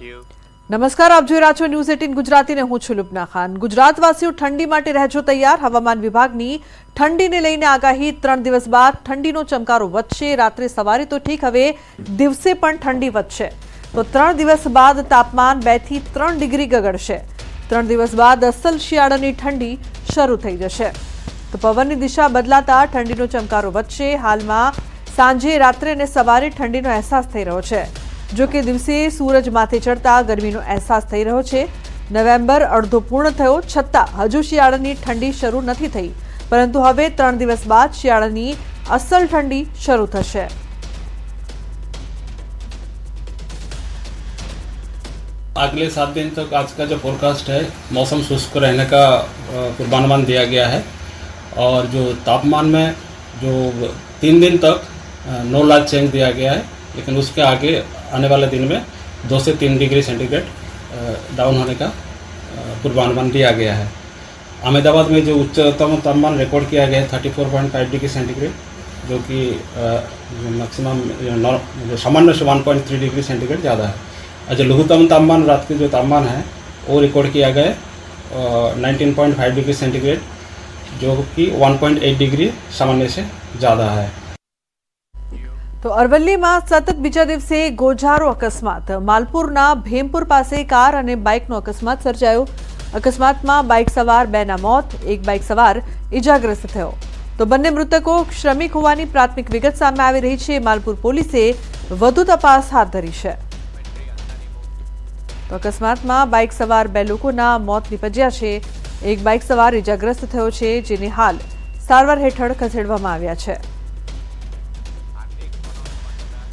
નમસ્કાર, આપ જોઈ રહ્યા છો ન્યૂઝ 18 ગુજરાતી ને હું છું લુબના ખાન। ગુજરાતવાસીઓ ઠંડી માટે રહેજો તૈયાર। હવામાન વિભાગની ઠંડીને લઈને આગાહી। 3 દિવસ બાદ ઠંડીનો ચમકારો વધશે। રાત્રે સવારે તો ઠીક, હવે દિવસે પણ ઠંડી વધશે। તો 3 દિવસ બાદ તાપમાન 2 થી 3 ડિગ્રી ગગડશે। 3 દિવસ બાદ અસલ શિયાળાની ઠંડી શરૂ થઈ જશે। તો પવનની દિશા બદલાતા ઠંડીનો ચમકારો વધશે। હાલમાં સાંજે, રાત્રે અને સવારે ઠંડીનો અહેસાસ થઈ રહ્યો છે। જો કે દિવસે સૂરજ માથે ચડતા ગરમીનો અહેસાસ થઈ રહ્યો છે। નવેમ્બર અડધો પૂર્ણ થયો છતાં હજુ શિયાળાની ઠંડી શરૂ નથી થઈ, પરંતુ હવે 3 દિવસ બાદ શિયાળાની અસલ ઠંડી શરૂ થશે। अगले 7 दिन तक आज का जो फोरकास्ट है, मौसम शुष्क रहने का पूर्वानुमान दिया गया है। और जो तापमान में जो 3 दिन तक नो लार्ज चेंज दिया गया है, लेकिन उसके आगे आने वाले दिन में 2 से 3 डिग्री सेंटीग्रेड डाउन होने का पूर्वानुमान दिया गया है। अहमदाबाद में जो उच्चतम तापमान रिकॉर्ड किया गया है 34.5 डिग्री सेंटीग्रेड, जो कि मैक्सिमम जो सामान्य से 1.3 डिग्री सेंटीग्रेड ज़्यादा है। और जो लघुतम तापमान, रात के जो तापमान है वो रिकॉर्ड किया गया है 19.5 डिग्री सेंटीग्रेड, जो कि 1.8 डिग्री सामान्य से ज़्यादा है। तो अरवली में सतत बीजा दिवसे गोजारो अकस्मात। मालपुरना भेमपुर पासे कार और बाइकनो अकस्मात सर्जायो। अकस्मात में बाइक सवार 2 मौत, एक बाइक सवार इजाग्रस्त थयो। तो बंने मृतको श्रमिक होवानी प्राथमिक विगत सामे आवी रही छे। मालपुर पोलीसे वधु तपास हाथ धरी छे। तो अकस्मात में बाइक सवार 2 लोकोना मौत निपज्या छे। एक बाइक सवार इजाग्रस्त थयो छे, जेने हाल सारवार हेठळ खसेडवामां आव्या छे।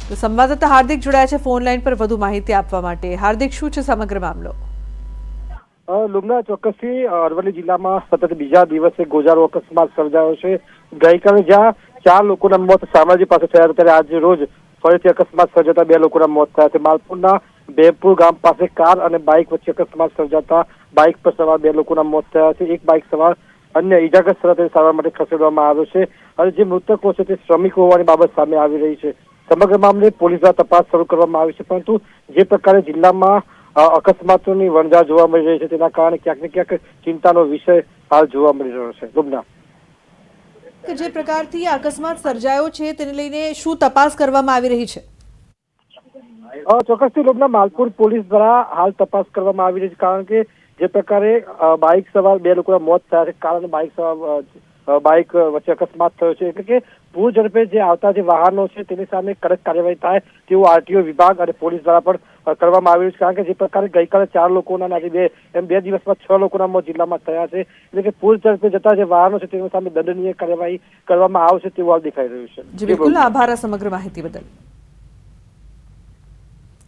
तो संवाददाता हार्दिक जोड़ाया है फोन लाइन पर વધુ માહિતી આપવા માટે। હાર્દિક, શું છે સમગ્ર મામલો? લુમના, ચોક્કસથી અરવલ્લી જિલ્લામાં સતત બીજા દિવસે ગોજારો અકસ્માત સર્જાયો છે। ગઈકાલે જ્યાં 4 લોકોના મોત શામળાજી પાસે થયા હતા, ત્યારે આજે રોજ ફરીથી અકસ્માત સર્જાતા 2 લોકોના મોત થયા છે। માલપુરના બેપુર ગામ પાસે કાર અને બાઇક વચ્ચે અકસ્માત સર્જાતા બાઇક પર સવાર 2 લોકોના મોત થયા છે। એક બાઇક સવાર અન્ય ઇજાગ્રસ્ત થતા સારવાર માટે ખસેડવામાં આવ્યો છે। અને જે મૃતકો છે તે શ્રમિકો હોવાની બાબત સામે આવી રહી છે। સમગ્ર મામલે પોલીસ દ્વારા તપાસ શરૂ કરવામાં આવી છે, પરંતુ જે પ્રકારે જિલ્લામાં અકસ્માતોની વણઝાર જોવા મળી રહી છે, તેના કારણે ક્યાંક ને ક્યાંક ચિંતાનો વિષય હાલ જોવા મળી રહ્યો છે। લુમના, જે પ્રકારથી અકસ્માત સર્જાયો છે તેને લઈને શું તપાસ કરવામાં આવી રહી છે? ચોક્કસથી લુમના, માલપુર પોલીસ દ્વારા હાલ તપાસ કરવામાં આવી રહી છે, કારણ કે જે પ્રકારે બાઇક સવાર 2 લોકોના મોત થયા છે, કારણ બાઇક વચ્ચે અકસ્માત થયો છે, એટલે કે પૂર ઝડપે જે આવતા જે વાહનો છે તેની સામે કડક કાર્યવાહી થાય તેવું આરટીઓ વિભાગ અને પોલીસ દ્વારા પણ કરવામાં આવ્યું છે। કારણ કે જે પ્રકારે ગઈકાલે 4 લોકોના આજે 2 દિવસમાં 6 લોકોના મોત જિલ્લામાં થયા છે, એટલે કે પૂર ઝડપે જતા જે વાહનો છે તેની સામે દંડનીય કાર્યવાહી કરવામાં આવશે તેવું હાલ દેખાઈ રહ્યું છે। જી બિલકુલ, આભાર સમગ્ર માહિતી બદલ।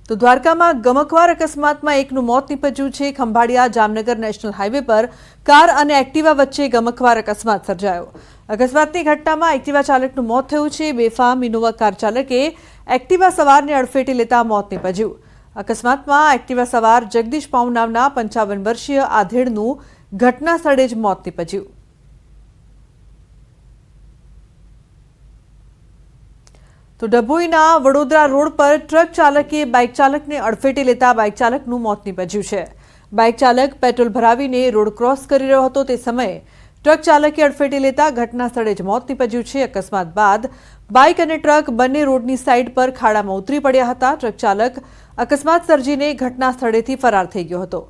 તો દ્વારકામાં ગમખ્વાર અકસ્માતમાં એકનું મોત નીપજ્યું છે। ખંભાળિયા જામનગર નેશનલ હાઈવે પર કાર અને એક્ટિવા વચ્ચે ગમખ્વાર અકસ્માત સર્જાયો। અકસ્માતની ઘટનામાં એક્ટિવા ચાલકનું મોત થયું છે। બેફામ ઇનોવા કાર ચાલકે એક્ટિવા સવારને અડફેટે લેતા મોત નીપજ્યું। અકસ્માતમાં એક્ટિવા સવાર જગદીશ પાઉ નામના 55 વર્ષીય આધેડનું ઘટના સ્થળે જ મોત નીપજ્યું। तो डभोईना वडोदरा रोड पर ट्रक चालके बाइक चालकने अडफेटे लेता बाइक चालकનું મોત નીપજ્યું છે। બાઇક ચાલક પેટ્રોલ ભરાવીને રોડ ક્રોસ કરી રહ્યો હતો તે સમયે ટ્રક ચાલકે અડફેટે લેતા ઘટના સ્થળે જ મોત નીપજ્યું છે। અકસ્માત બાદ બાઇક અને ટ્રક બંને રોડની સાઇડ પર ખાડામાં ઉતરી પડ્યા હતા। ટ્રક ચાલક અકસ્માત સર્જીને ઘટના સ્થળેથી ફરાર થઈ ગયો હતો।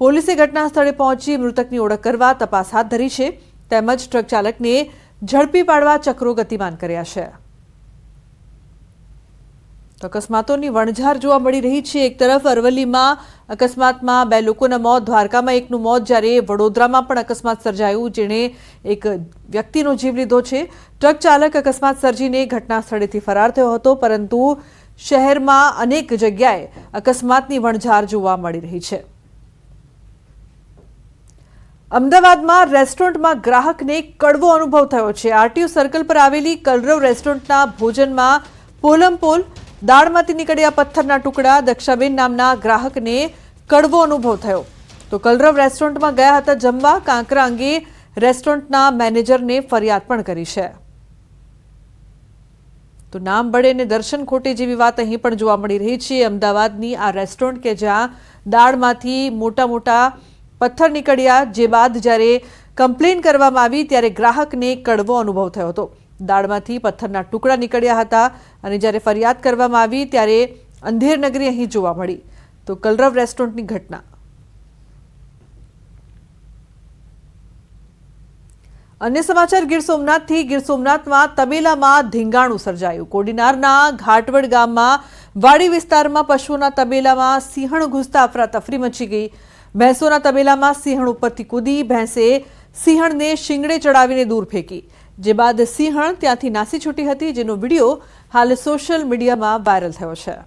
પોલીસે ઘટના સ્થળે પહોંચી મૃતકની ઓળખ કરવા તપાસ હાથ ધરી છે, તેમજ ટ્રક ચાલકને ઝડપી પાડવા ચક્રો ગતિમાન કર્યા છે। तो अकस्मातों की वणझार जोवा मળી रही है। एक तरफ अरवली में अकस्मात में 2 लोकोना मौत, द्वारका में एकનું मौत, જ્યારે વડોદરામાં પણ અકસ્માત સર્જાયું, જેણે એક વ્યક્તિનો જીવ લીધો છે। ટ્રક ચાલક અકસ્માત સર્જીને ઘટના સ્થળેથી ફરાર થયો હતો, પરંતુ શહેરમાં અનેક જગ્યાએ અકસ્માતની વણઝાર જોવા મળી રહી છે। અમદાવાદમાં રેસ્ટોરન્ટમાં ગ્રાહકને કડવો અનુભવ થયો છે। આરટીઓ સર્કલ પર આવેલી કલરવ રેસ્ટોરન્ટના ભોજનમાં પોલમપોલ દાળમાંથી નીકળ્યા પથ્થરના ટુકડા દક્ષાબેન નામના ગ્રાહકને કડવો અનુભવ થયો। તો કલરવ રેસ્ટોરન્ટમાં ગયા હતા જમવા। કાંકરા અંગે રેસ્ટોરન્ટના મેનેજરને ફરિયાદ પણ કરી છે। તો નામ બળે ને દર્શન ખોટે જેવી વાત અહીં પણ જોવા મળી રહી છે। અમદાવાદની આ રેસ્ટોરન્ટ કે જ્યાં દાળમાંથી મોટા મોટા પથ્થર નીકળ્યા, જે બાદ જ્યારે કમ્પ્લેન કરવામાં આવી ત્યારે ગ્રાહકને કડવો અનુભવ થયો હતો। દાળમાંથી પથ્થરના ટુકડા નીકળ્યા હતા અને જ્યારે ફરિયાદ કરવામાં આવી ત્યારે અંધેર નગરી અહીં જોવા મળી। તો કલરવ રેસ્ટોરન્ટની ઘટના। अन्य समाचार गीर सोमनाथ में तबेला में धींगाणु सर्जायु। कोडीनारना घाटवड गाम में वाड़ी विस्तार में पशुओं तबेला में सिंहण घुसता अफरातफरी मची गई। भैंसों तबेला में सिंहण उपरथी कूदी भैंसे सिंहण ने शींगड़े चढ़ावीने दूर फेंकी, जे बाद सिंहण त्यांथी नासी छूटी हती, जेनो विडियो हाल सोशल मीडिया में वायरल थयो छे।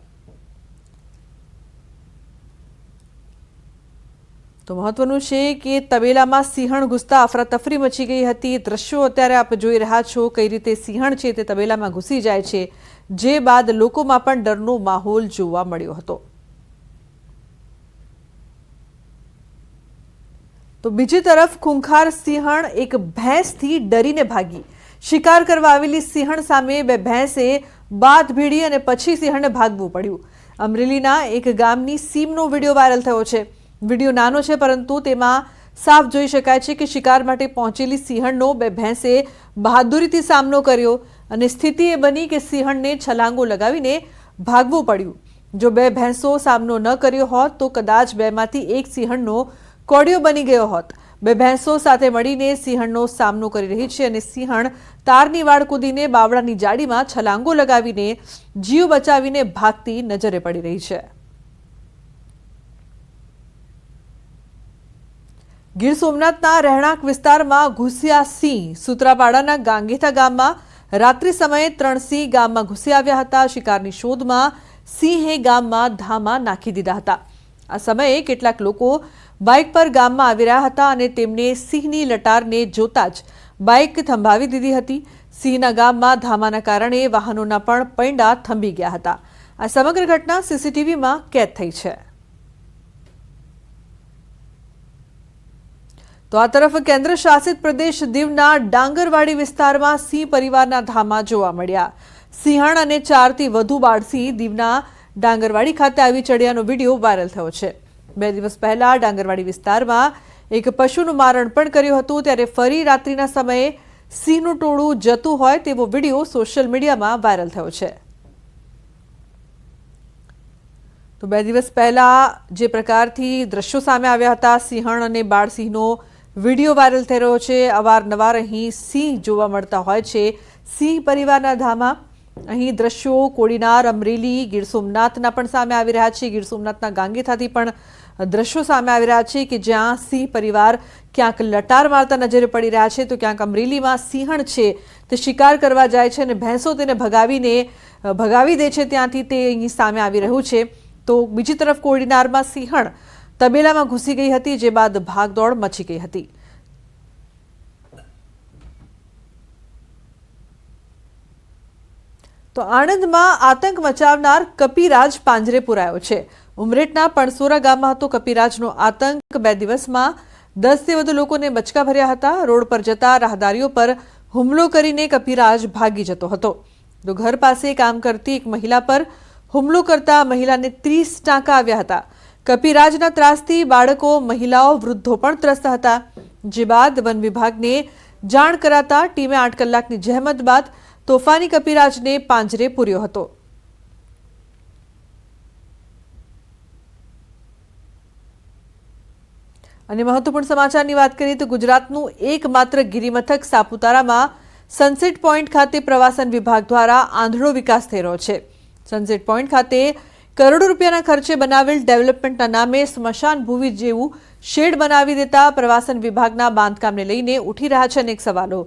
तो महत्वनुं छे कि तबेलामां सिंहण घुसता अफरातफरी मची गई हती। दृश्यो अत्यारे आप जोई रह्या छो, कई रीते सिंहण छे ते तबेलामां घुसी जाय छे, जे बाद लोकोमां पण डरनो माहोल जोवा मळ्यो हतो। तो बीजी तरफ खूंखार सिंहण एक भैंसथी डरीने भागी। शिकार करवा आवेली सिंहण सामे बे भैंसे बाथ भीड़ी अने पछी सिंहणने भागवुं पड्युं। अमरेलीना एक गामनी सीमनो विडियो वायरल थयो छे। विडियो नानो छे परंतु तेमां साफ जोई शकाय छे कि शिकार माटे पहोंचेली सिंहणनो बे भैंसे बहादुरीथी सामनो कर्यो अने स्थिति ए बनी कि सिंहणने छलांगो लगावीने भागवुं पड्युं। जो बे भैंसो सामनो न कर्यो होत तो कदाच बेमांथी एक सिंहणनो कोडियो बनी गयो होत। बे भैंसो साथे मळीने सिंहणनो सामनो करी रही छे अने सिंहण तारनी वाड़ कूदीने बावड़ानी जाडीमां छलांगो लगावीने जीव बचावीने भागती नजरे पड़ी रही छे। गीर सोमनाथना રહેણાંક વિસ્તારમાં ઘૂસ્યા સિંહ। સૂત્રાપાડાના ગાંગીથા ગામમાં રાત્રિ સમયે 3 સિંહ ગામમાં ઘૂસી આવ્યા હતા। શિકારની શોધમાં સિંહે ગામમાં ધામા નાખી દીધા હતા। આ સમયે કેટલાક લોકો બાઇક પર ગામમાં આવી રહ્યા હતા અને તેમને સિંહની લટારને જોતા જ બાઇક થંભાવી દીધી હતી। સિંહના ગામમાં ધામાના કારણે વાહનોના પણ પૈંડા થંભી ગયા હતા। આ સમગ્ર ઘટના સીસીટીવીમાં કેદ થઈ છે। तो आ तरफ केन्द्र शासित प्रदेश दीवना डांगरवाड़ी विस्तार में सिंह परिवारना धामा जोवा मळ्या। सिंहण अने 4 थी वधु बाळसिंह दीवना डांगरवाड़ी खाते आवी चढ़्यानो विडियो वायरल थयो छे। 2 दिवस पहला डांगरवाड़ी विस्तार में एक पशुनुं मारण पण कर्युं हतुं, त्यारे फरी रात्रिना समये सिंहनुं टोळुं जतुं होय तेवो विडियो सोशल मीडिया में वायरल थयो छे। तो 2 दिवस पहला जे प्रकारथी दृश्यो सामे आव्या हता, सिंहण अने बाळसिंहनो विडियो वायरल थई रह्यो छे। अवारनवार अहीं सिंह जोवा मळता होय छे। सिंह परिवारना धामा अहीं दृश्यो कोडीनार, अमरेली, गीर सोमनाथना पण सामे आवी रह्या छे। गीर सोमनाथना गांगीथाथी पण दृश्यो सामे आवी रह्या छे कि ज्यां सिंह परिवार क्यांक लटार मारता नजरे पड़ी रह्या छे, तो क्यांक अमरेलीमां सिंहण छे ते शिकार करवा जाय छे अने भैंसो तेने भगावी दे छे, त्यांथी ते अहीं सामे आवी रह्युं छे। तो बीजी तरफ कोडीनारमां सिंहण तबेलामां घुसी गई हती, जे बाद भागदौड़ मची गई हती। तो आणंदमां आतंक मचावनार कपीराज પાંજરે પુરાયો છે। ઉમરેઠના પણસોરા ગામમાં હતો કપીરાજનો આતંક। 2 દિવસમાં 10 થી વધુ લોકોને બચકા ભર્યા હતા। રોડ પર જતા રાહદારીઓ પર હુમલો કરીને કપીરાજ ભાગી જતો હતો। તો ઘર પાસે કામ કરતી એક મહિલા પર હુમલો કરતા મહિલાને 30 ટાંકા આવ્યા હતા। કપીરાજના ત્રાસથી બાળકો, મહિલાઓ, વૃદ્ધો પણ ત્રસ્ત હતા। જે બાદ વન વિભાગને જાણ કરાતા ટીમે 8 કલાકની જહેમત બાદ તોફાની કપીરાજને પાંજરે પૂર્યો હતો। અને મહત્વપૂર્ણ સમાચારની વાત કરીએ તો ગુજરાતનું એકમાત્ર ગિરિમથક સાપુતારામાં સનસેટ પોઈન્ટ ખાતે પ્રવાસન વિભાગ દ્વારા આંધળો વિકાસ થઈ રહ્યો છે। સનસેટ પોઈન્ટ ખાતે करोड़ों रुपयाना खर्चे बनावेल डेवलपमेंटना नामे स्मशान भूमि जेवुं शेड बनावी देता प्रवासन विभागना बांधकामने लईने उठी रह्या छे अनेक सवालो।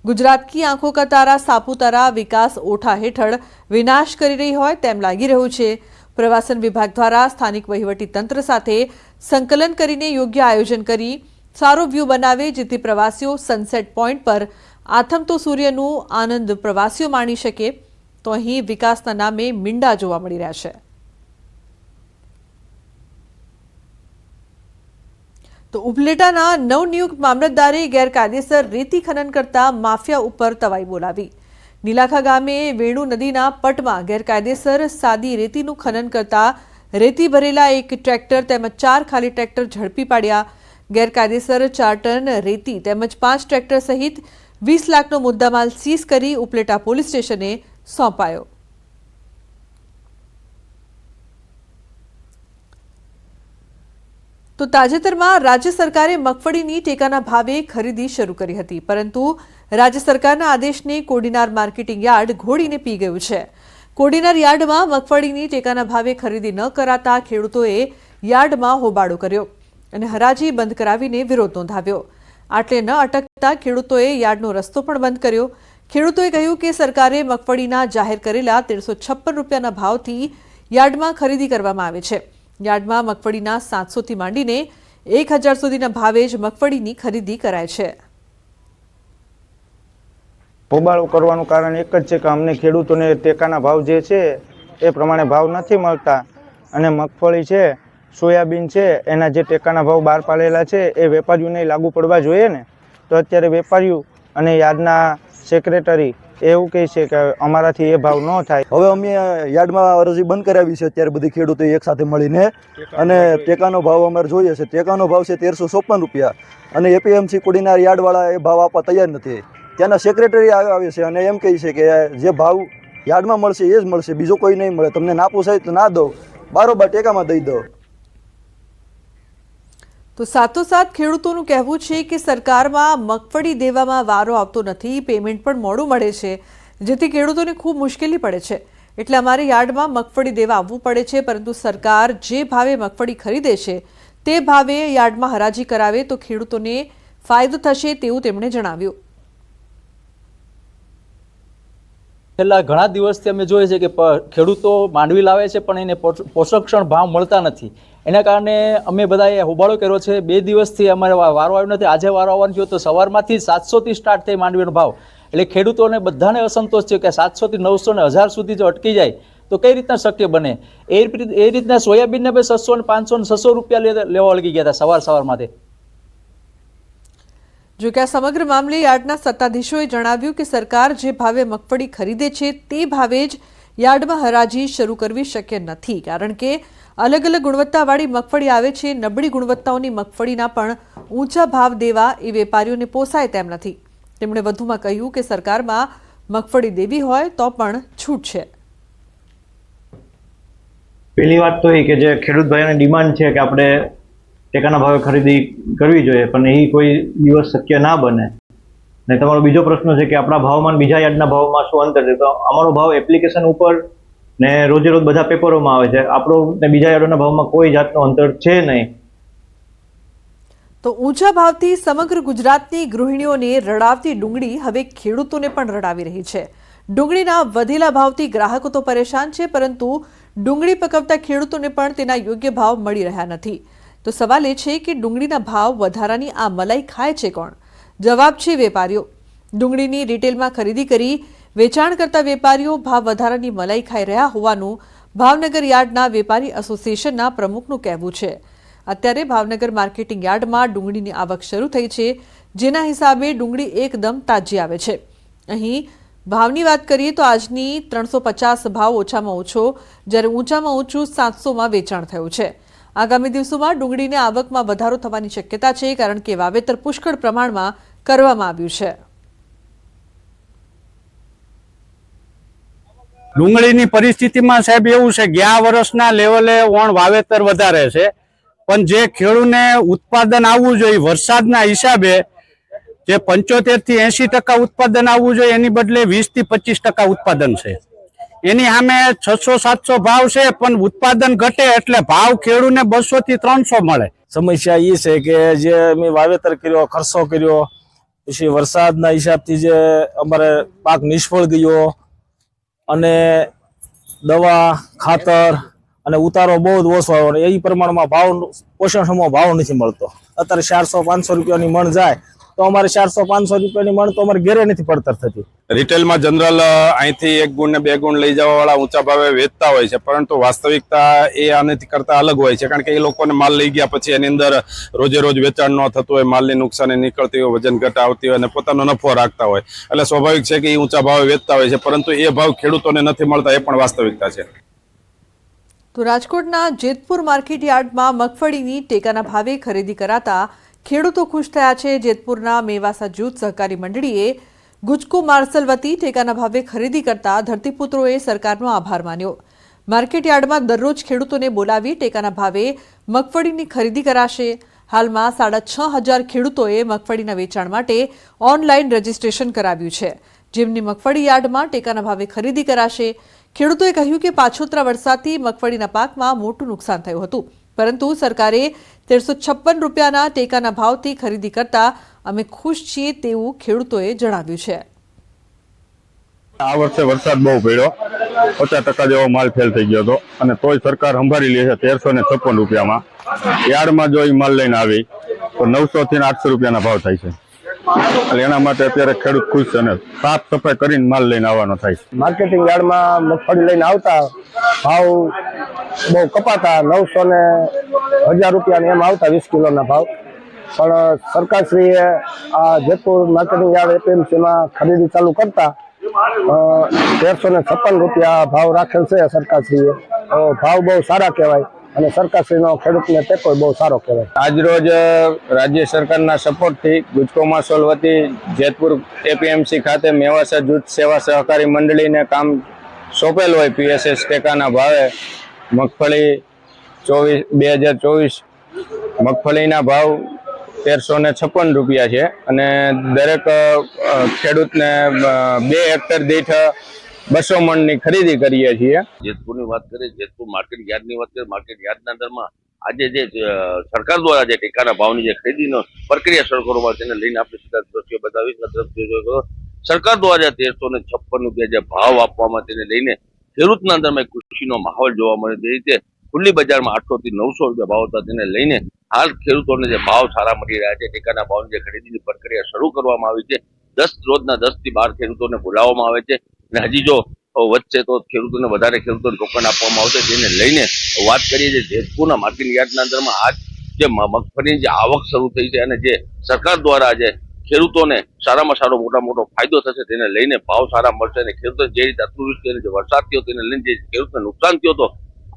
गुजरात की आंखों का तारा सापुतारा विकास ओठा हेठळ विनाश करी रही होय तेम लागी रह्युं छे। प्रवासन विभाग द्वारा स्थानिक वहीवटी तंत्र साथे संकलन करीने योग्य आयोजन करी सारो व्यू बनावे, जेथी प्रवासीओ सनसेट पॉइंट पर आथमतो सूर्यनुं आनंद प्रवासीओ माणी शके। तो अहीं विकासना नामे मींडा जोवा मळी रह्या छे। तो उपलेटाना नवनियुक्त मामलतदारे गैरकायदेसर रेती खनन करता माफिया उपर तवाई बोलावी। નીલાખા ગામે વેણુ નદીના પટમાં ગેરકાયદેસર સાદી રેતીનું ખનન કરતા રેતી ભરેલા એક ટ્રેક્ટર તેમજ 4 ખાલી ટ્રેક્ટર ઝડપી પાડ્યા. ગેરકાયદેસર 4 ટન રેતી તેમજ 5 ટ્રેક્ટર સહિત 20 લાખનો મુદ્દામાલ સીઝ કરી ઉપલેટા પોલીસ સ્ટેશને સોંપાયો. તો તાજેતરમાં રાજ્ય સરકારે મગફળીની ટેકાના ભાવે ખરીદી શરૂ કરી હતી, પરંતુ રાજ્ય સરકારના આદેશને કોડીનાર માર્કેટિંગ યાર્ડ ઘોડીને પી ગયું છે. કોડીનાર યાર્ડમાં મગફળીની ટેકાના ભાવે ખરીદી ન કરાતા ખેડૂતોએ યાર્ડમાં હોબાળો કર્યો અને હરાજી બંધ કરાવીને વિરોધ નોંધાવ્યો. આટલે ન અટકતા ખેડૂતોએ યાર્ડનો રસ્તો પણ બંધ કર્યો. ખેડૂતોએ કહ્યું કે સરકારે મગફળીના જાહેર કરેલા 1356 રૂપિયાના ભાવથી યાર્ડમાં ખરીદી કરવામાં આવે છે. યાર્ડમાં મગફળીના 700થી માંડીને 1000 સુધીના ભાવે જ મગફળીની ખરીદી કરાય છે. હોબાળો કરવાનું કારણ એક જ છે કે અમને ખેડૂતોને ટેકાના ભાવ જે છે એ પ્રમાણે ભાવ નથી મળતા અને મગફળી છે, સોયાબીન છે, એના જે ટેકાના ભાવ બહાર પાડેલા છે એ વેપારીઓને લાગુ પડવા જોઈએ ને. તો અત્યારે વેપારીઓ અને યાર્ડના સેક્રેટરી એવું કહે છે કે અમારાથી એ ભાવ ન થાય. હવે અમે યાર્ડમાં અરજી બંધ કરાવી છે અત્યારે બધી ખેડૂતો એક સાથે મળીને, અને ટેકાનો ભાવ અમારે જોઈએ છે. ટેકાનો ભાવ છે 1356 રૂપિયા અને એપીએમસી કોડીનાર યાર્ડવાળા એ ભાવ આપવા તૈયાર નથી. ત્યાંના સેક્રેટરી આવે છે અને એમ કહે છે કે જે ભાવ યાર્ડમાં મળશે એ જ મળશે, બીજો કોઈ નહીં મળે. તમને ના પોસાય તો ના દો, બારોબાર ટેકામાં દઈ દો. તો સાથોસાથ ખેડૂતોનું કહેવું છે કે સરકારમાં મગફળી દેવામાં વારો આવતો નથી, પેમેન્ટ પણ મોડું મળે છે, જેથી ખેડૂતોને ખૂબ મુશ્કેલી પડે છે. એટલે અમારે યાર્ડમાં મગફળી દેવા આવવું પડે છે, પરંતુ સરકાર જે ભાવે મગફળી ખરીદે છે તે ભાવે યાર્ડમાં હરાજી કરાવે તો ખેડૂતોને ફાયદો થશે તેવું તેમણે જણાવ્યું. છેલ્લા ઘણા દિવસથી અમે જોઈએ છે કે ખેડૂતો માંડવી લાવે છે પણ એને પોષકક્ષણ ભાવ મળતા નથી. એના કારણે અમે બધાએ હોબાળો કર્યો છે. 2 દિવસથી અમારે વારો આવ્યો નથી. આજે વારો આવવાનો થયો તો સવારમાંથી 700થી સ્ટાર્ટ થઈ માંડવીનો ભાવ. એટલે ખેડૂતોને બધાને અસંતોષ છે કે 700થી 900 ને 1000 સુધી જો અટકી જાય તો કઈ રીતના શક્ય બને. એ રીતના સોયાબીનને પણ 600 ને 500 ને 600 રૂપિયા લેવા લગી ગયા હતા સવારમાંથી. જો કે આ સમગ્ર મામલે યાર્ડના સત્તાધીશોએ જણાવ્યું કે સરકાર જે ભાવે મગફળી ખરીદે છે તે ભાવે જ યાર્ડમાં હરાજી શરૂ કરવી શક્ય નથી, કારણ કે અલગ અલગ ગુણવત્તાવાળી મગફળી આવે છે. નબળી ગુણવત્તાઓની મગફળીના પણ ઊંચા ભાવ દેવા એ વેપારીઓને પોસાય તેમ નથી. તેમણે વધુમાં કહ્યું કે સરકારમાં મગફળી દેવી હોય તો પણ છૂટ છે. પહેલી વાત તો એ કે જે ખેડૂત ભાઈઓની ડિમાન્ડ છે કે આપણે ટેકાના ભાવે ખરીદી કરવી જોઈએ, પણ એ કોઈ દિવસ શક્ય ના બને. ને તમારો બીજો પ્રશ્ન છે કે આપણા ભાવમાં બીજા યાર્ડના ભાવમાં શું અંતર છે. તો અમારો ભાવ એપ્લિકેશન ઉપર ને રોજે રોજ બધા પેપરોમાં આવે છે. આપણો ને બીજા યાર્ડના ભાવમાં કોઈ જાતનો અંતર છે નહીં. તો ઊંચા ભાવથી સમગ્ર ગુજરાતની ગૃહિણીઓને રડાવતી ડુંગળી હવે ખેડૂતોને પણ રડાવી રહી છે. ડુંગળીના વધેલા ભાવથી ગ્રાહકો તો પરેશાન છે, પરંતુ ડુંગળી પકવતા ખેડૂતોને પણ તેના યોગ્ય ભાવ મળી રહ્યા નથી. તો સવાલ એ છે કે ડુંગળીના ભાવ વધારાની આ મલાઈ ખાય છે કોણ? જવાબ છે વેપારીઓ. ડુંગળીની રિટેલમાં ખરીદી કરી વેચાણ કરતા વેપારીઓ ભાવ વધારાની મલાઈ ખાઈ રહ્યા હોવાનું ભાવનગર યાર્ડના વેપારી એસોસિએશનના પ્રમુખનું કહેવું છે. અત્યારે ભાવનગર માર્કેટિંગ યાર્ડમાં ડુંગળીની આવક શરૂ થઈ છે, જેના હિસાબે ડુંગળી એકદમ તાજી આવે છે. અહીં ભાવની વાત કરીએ તો આજની 350 ભાવ ઓછામાં ઓછો, જ્યારે ઊંચામાં ઊંચું 700માં વેચાણ થયું છે. આગામી દિવસોમાં ડુંગળીની આવકમાં વધારો થવાની શક્યતા છે, કારણ કે વાવેતર પુષ્કળ પ્રમાણમાં કરવામાં આવ્યું છે. ડુંગળીની પરિસ્થિતિમાં સાહેબ એવું છે, ગયા વર્ષના લેવલે વાવેતર વધારે છે, પણ જે ખેડૂતને ઉત્પાદન આવવું જોઈએ વરસાદના હિસાબે જે 75 થી 80% ઉત્પાદન આવવું જોઈએ એની બદલે 20 થી 25% ઉત્પાદન છે. એની સામે 600-700 ભાવ છે, પણ ઉત્પાદન ઘટે એટલે ભાવ ખેડૂતને 200 થી 300 મળે. સમસ્યા એ છે કે જે અમે વાવેતર કર્યો, ખર્ચો કર્યો, પછી વરસાદના હિસાબથી જે અમારે પાક નિષ્ફળ ગયો અને દવા, ખાતર અને ઉતારો બહુ જ ઓછો આવ્યો. એ પ્રમાણમાં ભાવ પોષણક્ષમ ભાવ નથી મળતો. અત્યારે 400-500 રૂપિયાની મણ જાય તો અમારે 400-500 રૂપિયાની મણ તો અમારે ઘેરે નથી પડતર થતી. રિટેલમાં જનરલ અહીંથી 1 ગુણ ને 2 ગુણ લઈ જવા વાળા ઊંચા ભાવે વેચતા હોય છે, પરંતુ વાસ્તવિકતા એ આનેથી કરતા અલગ હોય છે, કારણ કે એ લોકોને માલ લઈ ગયા પછી એની અંદર રોજે રોજ વેચાણ ન થતું હોય, માલની નુકસાની નીકળતી હોય, વજન ઘટ આવતી હોય અને પોતાનો નફો રાખતા હોય, એટલે સ્વાભાવિક છે કે એ ઊંચા ભાવે વેચતા હોય છે, પરંતુ એ ભાવ ખેડૂતોને નથી મળતા, એ પણ વાસ્તવિકતા છે. તો રાજકોટના જેતપુર માર્કેટ યાર્ડમાં મગફળીની ટેકાના ભાવે ખરીદી કરાતા ખેડૂતો ખુશ થયા છે. જેતપુરના મેવાસા જૂથ સહકારી મંડળીએ ગુજકો માર્સલ વતી ટેકાના ભાવે ખરીદી કરતા ધરતીપુત્રોએ સરકારનો આભાર માન્યો. માર્કેટ યાર્ડમાં દરરોજ ખેડૂતોને બોલાવી ટેકાના ભાવે મગફળીની ખરીદી કરાશે. હાલમાં 6,500 ખેડૂતોએ મગફળીના વેચાણ માટે ઓનલાઈન રજીસ્ટ્રેશન કરાવ્યું છે, જેમની મગફળી યાર્ડમાં ટેકાના ભાવે ખરીદી કરાશે. ખેડૂતોએ કહ્યું કે પાછોતરા વરસાદથી મગફળીના પાકમાં મોટું નુકસાન થયું હતું, પરંતુ સરકારે 1356 રૂપિયાના ટેકાના ભાવથી ખરીદી કરતા અમે ખુશ છીએ તેવું ખેડૂતોએ જણાવ્યું છે. આ વર્ષે વરસાદ બહુ પડ્યો, 50% જેવો માલ ફેલ થઈ ગયો હતો, અને તોય સરકાર સંભાળી લે છે 1356 રૂપિયામાં. યાર્ડમાં જો એ માલ લઈને આવી તો 900 થી 800 રૂપિયાના ભાવ થાય છે, એટલે એના માટે અત્યારે ખેડૂત ખુશ છે અને સાફ સફાઈ કરીને માલ લઈને આવવાનો થાય છે. માર્કેટિંગ યાર્ડમાં મગફળી લઈને આવતા ભાવ બહુ કપાતા, 900 ને 1000 રૂપિયા એમ આવતા 20 કિલોના ભાવ. પણ સરકારશ્રીએ આ જેતપુર માર્કેટિંગ યાર્ડ એપીએમસીમાં ખરીદી ચાલુ કરતા 1356 રૂપિયા ભાવ રાખેલ છે સરકારશ્રીએ. ભાવ બહુ સારા કહેવાય અને સરકારશ્રીનો ખેડૂતને ટેકો બહુ સારો કહેવાય. આજરોજ રાજ્ય સરકારના સપોર્ટથી ગુજકો માર્સલ વતી જેતપુર એપીએમસી ખાતે મેવાસા જૂથ સેવા સહકારી મંડળીને કામ સોંપેલ હોય પીએસએસ ટેકાના ભાવે મગફળી 2024 મગફળીના ભાવ 1356 રૂપિયા છે, અને દરેક ખેડૂતને 2 હેક્ટર દીઠ 200 મણની ખરીદી કરીએ છીએ. જેતપુરની વાત કરીએ, જેતપુર માર્કેટ યાર્ડની વાત કરીએ, માર્કેટ યાર્ડના અંદરમાં આજે જે સરકાર દ્વારા જે ટેકાના ભાવની જે ખરીદીનો પ્રક્રિયા શરૂ કરવામાં તેને લઈને આપણે સીધા દ્રશ્યો બતાવીશ. સરકાર દ્વારા 1356 રૂપિયા જે ભાવ આપવામાં તેને લઈને ખેડૂતના અંદરમાં ખુશીનો માહોલ જોવા મળે. તે રીતે ખુલ્લી બજારમાં 800 થી 900 રૂપિયા ભાવ હતા, તેને લઈને હાલ ખેડૂતોને જે ભાવ સારા મળી રહ્યા છે. ટેકાના ભાવની જે ખરીદીની પ્રક્રિયા શરૂ કરવામાં આવી છે. રોજના 10 થી 12 ખેડૂતોને બોલાવવામાં આવે છે, અને હજી જો વધશે તો ખેડૂતોને વધારે ખેડૂતોને ટોકન આપવામાં આવશે. તેને લઈને વાત કરીએ છીએ જેતપુરના માર્કેટ યાર્ડના અંદરમાં આજ જે મગફળીની જે આવક શરૂ થઈ છે, અને જે સરકાર દ્વારા જે ખેડૂતોને સારામાં સારો મોટો ફાયદો થશે, તેને લઈને ભાવ સારા મળશે. અને ખેડૂતો જે રીતે અતિવૃષ્ટિ અને જે વરસાદ થયો તેને લઈને જે ખેડૂતને નુકસાન થયો હતો,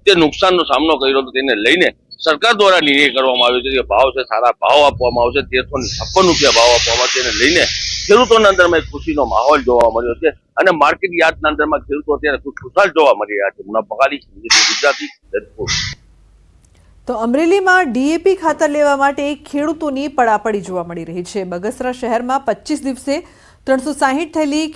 તે નુકસાનનો સામનો કર્યો હતો, તેને લઈને સરકાર દ્વારા નિર્ણય કરવામાં આવ્યો છે કે ભાવ છે સારા ભાવ આપવામાં આવશે. 1356 રૂપિયા ભાવ આપવામાં, તેને લઈને ખેડૂતોના અંદરમાં એક ખુશીનો માહોલ જોવા મળ્યો છે, અને માર્કેટ યાર્ડના અંદરમાં ખેડૂતો અત્યારે ખુશાલ જોવા મળી રહ્યા છે. મુનાફ બખાલી, ગુજરાતી, જેતપુર. તો અમરેલીમાં ડીએપી ખાતર લેવા માટે ખેડૂતોની પડાપડી જોવા મળી રહી છે. બગસરા શહેરમાં 25 દિવસે 360 થેલી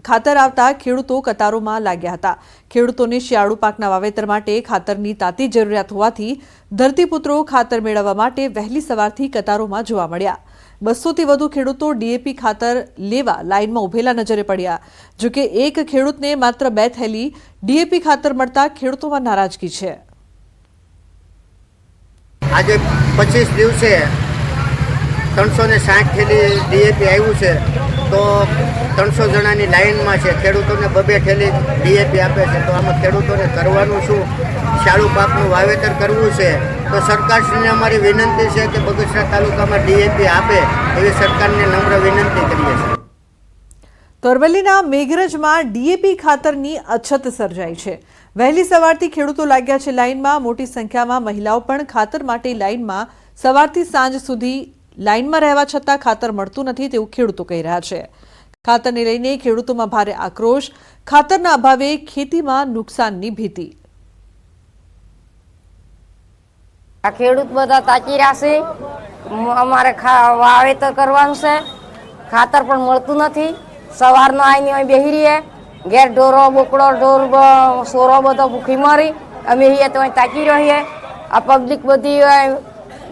ખાતર આવતા ખેડૂતો કતારોમાં લાગ્યા હતા. ખેડૂતોને શિયાળુ પાકના વાવેતર માટે ખાતરની તાતી જરૂરિયાત હોવાથી ધરતીપુત્રો ખાતર મેળવવા માટે વહેલી સવારથી કતારોમાં જોવા મળ્યા. 200થી વધુ ખેડૂતો ડીએપી ખાતર લેવા લાઇનમાં ઉભેલા નજરે પડ્યા. જોકે એક ખેડૂતને માત્ર 2 થેલી ડીએપી ખાતર મળતા ખેડૂતોમાં નારાજગી છે. આજે 25 દિવસે 360 થેલી ડીએપી આવ્યું છે, તો 300 જણાની લાઇનમાં છે. ખેડૂતોને 2 થેલી ડીએપી આપે છે, તો આમાં ખેડૂતોને કરવાનું શું? શાળુ પાકનું વાવેતર કરવું છે, તો સરકારશ્રીને અમારી વિનંતી છે કે બગસરા તાલુકામાં ડીએપી આપે એવી સરકારને નમ્ર વિનંતી કરીએ છીએ. અરવલ્લીના મેઘરજમાં ડીએપી ખાતરની અછત સર્જાઈ છે. વહેલી સવારથી ખેડૂતો લાગ્યા છે લાઇનમાં. મોટી સંખ્યામાં મહિલાઓ પણ ખાતર માટે લાઇનમાં સવારથી સાંજ સુધી લાઇનમાં રહેવા છતાં ખાતર મળતું નથી તેવું ખેડૂતો કહી રહ્યા છે. ખાતરને લઈને ખેડૂતોમાં ભારે આક્રોશ. ખાતરના અભાવે ખેતીમાં નુકસાનની ભીતિ. આ ખેડૂત બધા તાકી રહ્યા છે. અમારે વાવેતર કરવાનું છે, ખાતર પણ મળતું નથી. સવારનો આવીને અહીં બેસી રહીએ, ઘેર ઢોરો બોકડો ઢોર સોરો બધો ભૂખી મરી અમે અહીંયા તો અહીં તાકી રહીએ. આ પબ્લિક બધી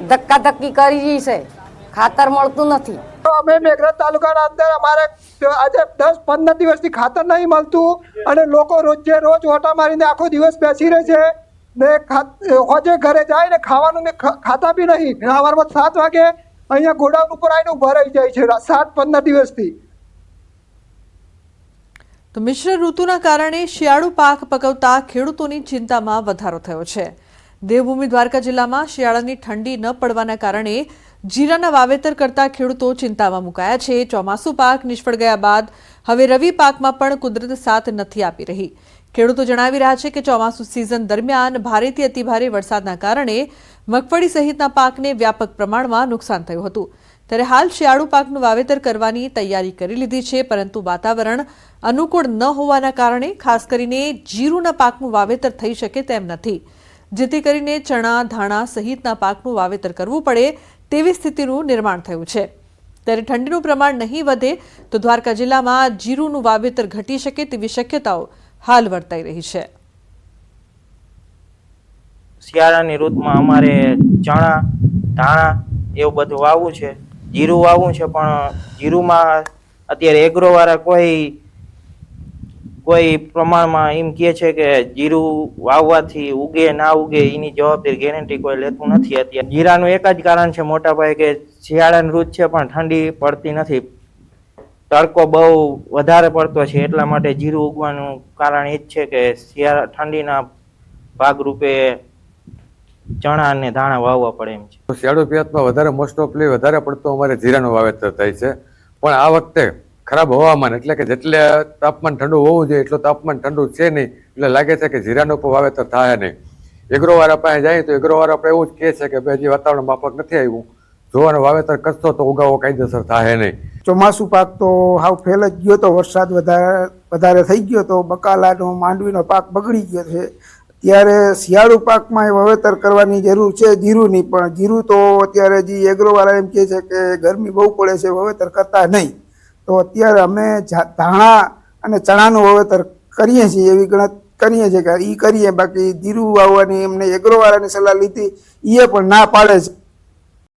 ધક્કાધક્કી કરી રહી છે, ખાતર મળતું નથી. અમે મેઘરજ તાલુકાના અંદર અમારે આજે 10-15 દિવસથી ખાતર નહીં મળતું, અને લોકો રોજે રોજ ઓટા મારીને આખો દિવસ બેસી રહે છે ને હોજે ઘરે જાય ને ખાવાનું ખાતા બી નહીં. સવારમાં 7 વાગે અહીંયા ગોડાઉન ઉપર આવીને ઉભા રહી જાય છે 7-15 દિવસથી. તો મિશ્ર ઋતુના કારણે શિયાળુ પાક પકવતા ખેડૂતોની ચિંતામાં વધારો થયો છે. દેવભૂમિ દ્વારકા જિલ્લામાં શિયાળાની ઠંડી ન પડવાના કારણે જીરાના વાવેતર કરતા ખેડૂતો ચિંતામાં મુકાયા છે. ચોમાસુ પાક નિષ્ફળ ગયા બાદ હવે રવિ પાકમાં પણ કુદરત સાથ નથી આપી રહી. ખેડૂતો જણાવી રહ્યા છે કે ચોમાસુ સિઝન દરમિયાન ભારેથી અતિભારે વરસાદના કારણે મગફળી સહિતના પાકને વ્યાપક પ્રમાણમાં નુકસાન થયું હતું. ત્યારે હાલ શિયાળુ પાકનું વાવેતર કરવાની તૈયારી કરી લીધી છે, પરંતુ વાતાવરણ અનુકૂળ ન હોવાના કારણે ખાસ કરીને જીરુના પાકનું વાવેતર થઈ શકે તેમ નથી, જેથી કરીને ચણા, ધાણા સહિતના પાકનું વાવેતર કરવું પડે તેવી સ્થિતિનું નિર્માણ થયું છે. ત્યારે ઠંડીનું પ્રમાણ નહીં વધે તો દ્વારકા જિલ્લામાં જીરુનું વાવેતર ઘટી શકે તેવી શક્યતાઓ હાલ વર્તાઈ રહી છે. શિયાળાની ઋતુમાં અમારે ચણા, ધાણા એવું બધું વાવવું છે, જીરું વાવવું છે, પણ જીરુમાં અત્યારે એગ્રોવાળા કોઈ પ્રમાણમાં એમ કહે છે કે જીરું વાવવાથી ઉગે ના ઉગે એની જવાબદારી ગેરંટી કોઈ લેતું નથી. અત્યારે જીરાનું એક જ કારણ છે મોટા ભાઈ કે શિયાળાની ઋતુ છે પણ ઠંડી પડતી નથી, તડકો બહુ વધારે પડતો છે, એટલા માટે જીરું ઉગવાનું કારણ એ જ છે કે શિયાળા ઠંડીના ભાગરૂપે ચણા અને ધાણા વાવવા પડે એમ છે. શિયાળુ પિયતમાં વધારે મોસ્ટ ઓફલી વધારે પડતો અમારે જીરાનું વાવેતર થાય છે, પણ આ વખતે ખરાબ હવામાન એટલે કે જેટલે તાપમાન ઠંડુ હોવું જોઈએ એટલું તાપમાન ઠંડુ છે નહીં, એટલે લાગે છે કે જીરાનું પણ વાવેતર થાય નહીં. એગ્રોવાળા પાસે જાય તો એગ્રોવાળા આપણે એવું જ કહે છે કે ભાઈ હજી વાતાવરણ માફક નથી આવ્યું, જોવાનું વાવેતર કરશો તો ઉગાવો કાયદેસર થાય નહીં. ચોમાસું પાક તો હાવ ફેલ જ ગયો તો, વરસાદ વધારે થઈ ગયો તો બકાલાનો માંડવીનો પાક બગડી ગયો છે. ત્યારે શિયાળુ પાકમાં વાવેતર કરવાની જરૂર છે જીરુની, પણ જીરું તો અત્યારે જે એગ્રોવાળા એમ કહે છે કે ગરમી બહુ પડે છે, વાવેતર કરતા નહીં. તો અત્યારે અમે ધાણા અને ચણાનું વાવેતર કરીએ છીએ, એવી ગણત કરીએ છીએ કે એ કરીએ. બાકી જીરું વાવવાની એમને એગ્રોવાળાની સલાહ લીધી, એ પણ ના પાડે છે.